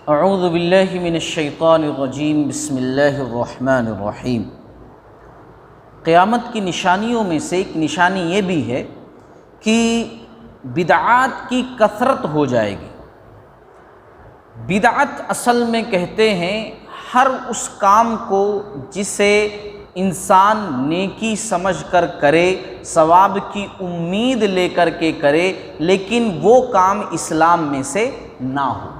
اعوذ باللہ من الشیطان الرجیم بسم اللہ الرحمن الرحیم۔ قیامت کی نشانیوں میں سے ایک نشانی یہ بھی ہے کہ بدعات کی کثرت ہو جائے گی۔ بدعت اصل میں کہتے ہیں ہر اس کام کو جسے انسان نیکی سمجھ کر کرے، ثواب کی امید لے کر کے کرے، لیکن وہ کام اسلام میں سے نہ ہو۔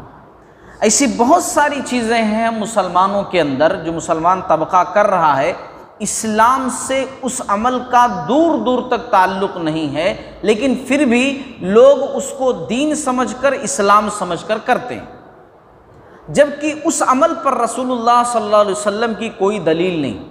ایسی بہت ساری چیزیں ہیں مسلمانوں کے اندر جو مسلمان طبقہ کر رہا ہے، اسلام سے اس عمل کا دور دور تک تعلق نہیں ہے، لیکن پھر بھی لوگ اس کو دین سمجھ کر، اسلام سمجھ کر کرتے ہیں، جبکہ اس عمل پر رسول اللہ صلی اللہ علیہ وسلم کی کوئی دلیل نہیں۔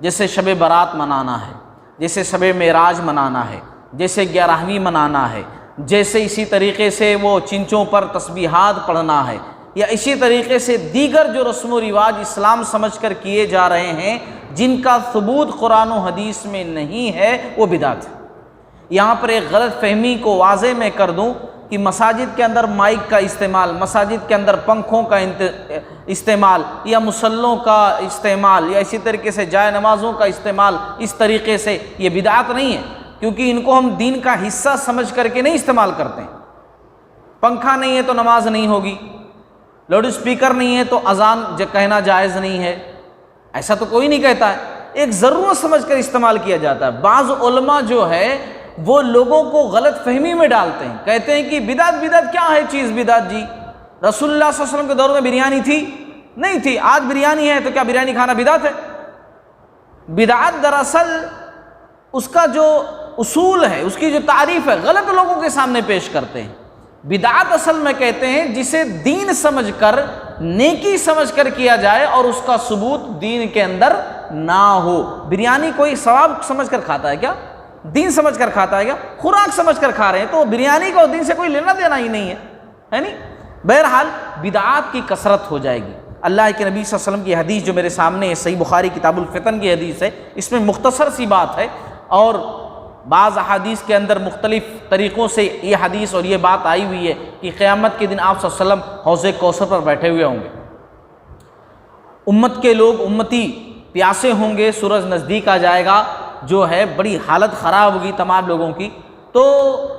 جیسے شب برات منانا ہے، جیسے شب معراج منانا ہے، جیسے 11ویں منانا ہے، جیسے اسی طریقے سے وہ چنچوں پر تسبیحات پڑھنا ہے، یا اسی طریقے سے دیگر جو رسم و رواج اسلام سمجھ کر کیے جا رہے ہیں جن کا ثبوت قرآن و حدیث میں نہیں ہے، وہ بدعت ہے۔ یہاں پر ایک غلط فہمی کو واضح میں کر دوں کہ مساجد کے اندر مائک کا استعمال، مساجد کے اندر پنکھوں کا استعمال، یا مصلوں کا استعمال، یا اسی طریقے سے جائے نمازوں کا استعمال، اس طریقے سے یہ بدعت نہیں ہے، کیونکہ ان کو ہم دین کا حصہ سمجھ کر کے نہیں استعمال کرتے ہیں۔ پنکھا نہیں ہے تو نماز نہیں ہوگی، لاؤڈ اسپیکر نہیں ہے تو اذان کہنا جائز نہیں ہے، ایسا تو کوئی نہیں کہتا ہے، ایک ضرورت سمجھ کر استعمال کیا جاتا ہے۔ بعض علماء جو ہے وہ لوگوں کو غلط فہمی میں ڈالتے ہیں، کہتے ہیں کہ بدعت کیا ہے چیز بدعت جی؟ رسول اللہ صلی اللہ علیہ وسلم کے دور میں بریانی تھی؟ نہیں تھی، آج بریانی ہے تو کیا بریانی کھانا بدعت ہے؟ بدعت دراصل اس کا جو اصول ہے، اس کی جو تعریف ہے، غلط لوگوں کے سامنے پیش کرتے ہیں۔ بدعت اصل میں کہتے ہیں جسے دین سمجھ کر، نیکی سمجھ کر کیا جائے اور اس کا ثبوت دین کے اندر نہ ہو۔ بریانی کوئی ثواب سمجھ کر کھاتا ہے کیا؟ دین سمجھ کر کھاتا ہے کیا؟ خوراک سمجھ کر کھا رہے ہیں، تو بریانی کو دین سے کوئی لینا دینا ہی نہیں ہے نہیں؟ بہرحال بدعات کی کثرت ہو جائے گی۔ اللہ کے نبی صلی اللہ علیہ وسلم کی حدیث جو میرے سامنے ہے، صحیح بخاری کتاب الفتن کی حدیث ہے، اس میں مختصر سی بات ہے، اور بعض احادیث کے اندر مختلف طریقوں سے یہ حدیث اور یہ بات آئی ہوئی ہے کہ قیامت کے دن آپ صلی اللہ علیہ وسلم حوض کوثر پر بیٹھے ہوئے ہوں گے، امت کے لوگ، امتی پیاسے ہوں گے، سورج نزدیک آ جائے گا، جو ہے بڑی حالت خراب ہوگی تمام لوگوں کی، تو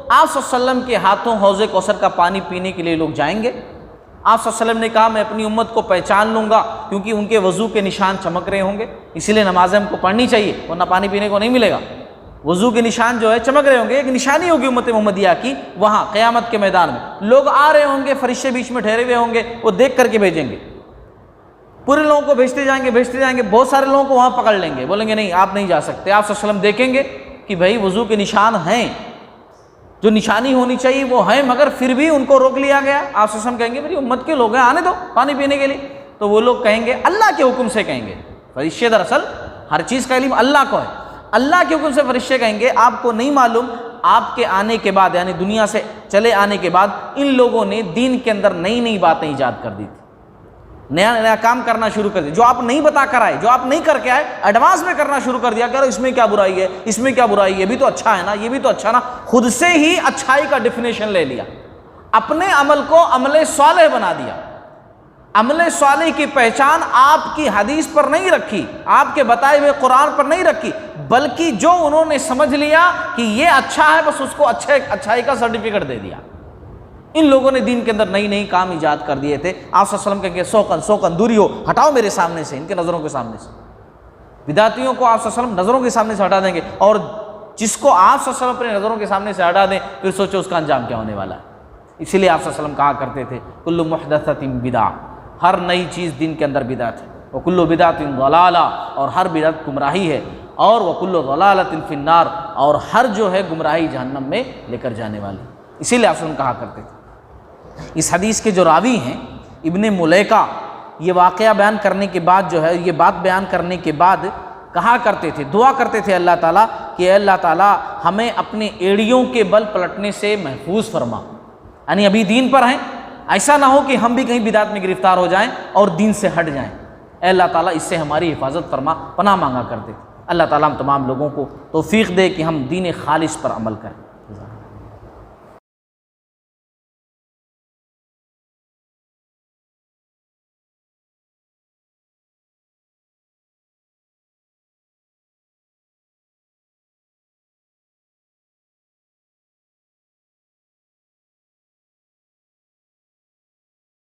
آپ صلی اللہ علیہ وسلم کے ہاتھوں حوض کوثر کا پانی پینے کے لیے لوگ جائیں گے۔ آپ صلی اللہ علیہ وسلم نے کہا میں اپنی امت کو پہچان لوں گا، کیونکہ ان کے وضو کے نشان چمک رہے ہوں گے، اسی لیے نمازیں ہم کو پڑھنی چاہیے، ورنہ پانی پینے کو نہیں ملے گا۔ وضو کے نشان جو ہے چمک رہے ہوں گے، ایک نشانی ہوگی امت محمدیہ کی، وہاں قیامت کے میدان میں لوگ آ رہے ہوں گے، فرشتے بیچ میں ٹھہرے ہوئے ہوں گے، وہ دیکھ کر کے بھیجیں گے، پورے لوگوں کو بھیجتے جائیں گے، بہت سارے لوگوں کو وہاں پکڑ لیں گے، بولیں گے نہیں آپ نہیں جا سکتے۔ آپ صلی اللہ علیہ وسلم دیکھیں گے کہ بھائی وضو کے نشان ہیں، جو نشانی ہونی چاہیے وہ ہیں، مگر پھر بھی ان کو روک لیا گیا۔ آپ صلی اللہ علیہ وسلم کہیں گے میری امت کے لوگ ہیں، آنے دو پانی پینے کے لیے، تو وہ لوگ کہیں گے اللہ کے حکم سے کہیں گے، فرشتے دراصل ہر چیز کا علم اللہ کو ہے، اللہ کے حکم سے فرشتے کہیں گے آپ کو نہیں معلوم آپ کے آنے کے بعد، یعنی دنیا سے چلے آنے کے بعد ان لوگوں نے دین کے اندر نئی نئی باتیں ایجاد کر دی تھی، نیا کام کرنا شروع کر دیا، جو آپ نہیں بتا کر آئے، جو آپ نہیں کر کے آئے، ایڈوانس میں کرنا شروع کر دیا کہ اس میں کیا برائی ہے، اس میں کیا برائی ہے، یہ بھی تو اچھا ہے نا، یہ بھی تو اچھا نا، خود سے ہی اچھائی کا ڈیفینیشن لے لیا، اپنے عمل کو عمل صالح بنا دیا۔ عمل صالح کی پہچان آپ کی حدیث پر نہیں رکھی، آپ کے بتائے ہوئے قرآن پر نہیں رکھی، بلکہ جو انہوں نے سمجھ لیا کہ یہ اچھا ہے، بس اس کو اچھائی کا سرٹیفکیٹ دے دیا۔ ان لوگوں نے دین کے اندر نئی نئی کام ایجاد کر دیے تھے۔ آپ صلی اللہ علیہ وسلم کہیں گے سوکن دوری ہو، ہٹاؤ میرے سامنے سے، ان کے نظروں کے سامنے سے۔ بدعتیوں کو آپ صلی اللہ علیہ وسلم نظروں کے سامنے سے ہٹا دیں گے، اور جس کو آپ صلی اللہ علیہ وسلم اپنے نظروں کے سامنے سے ہٹا دیں، پھر سوچو اس کا انجام کیا ہونے والا ہے۔ اسی لیے آپ صلی اللہ علیہ وسلم کہا کرتے تھے کل محدثۃ بدعہ، ہر نئی چیز دین کے اندر بدعت ہے، وکل بدعۃ ضلالہ، اور ہر بدعت گمراہی ہے، اور وکل ضلالۃ فی النار، اور ہر جو ہے گمراہی جہنم میں لے کر جانے والی۔ اسی لیے آپ صلی اللہ علیہ وسلم کہا کرتے تھے۔ اس حدیث کے جو راوی ہیں ابن ملیکہ، یہ واقعہ بیان کرنے کے بعد جو ہے، یہ بات بیان کرنے کے بعد کہا کرتے تھے، دعا کرتے تھے اللہ تعالیٰ کہ اے اللہ تعالیٰ ہمیں اپنے ایڑیوں کے بل پلٹنے سے محفوظ فرما، یعنی ابھی دین پر ہیں، ایسا نہ ہو کہ ہم بھی کہیں بدعت میں گرفتار ہو جائیں اور دین سے ہٹ جائیں، اے اللہ تعالیٰ اس سے ہماری حفاظت فرما، پناہ مانگا کرتے تھے۔ اللہ تعالیٰ ہم تمام لوگوں کو توفیق دے کہ ہم دین خالص پر عمل کریں۔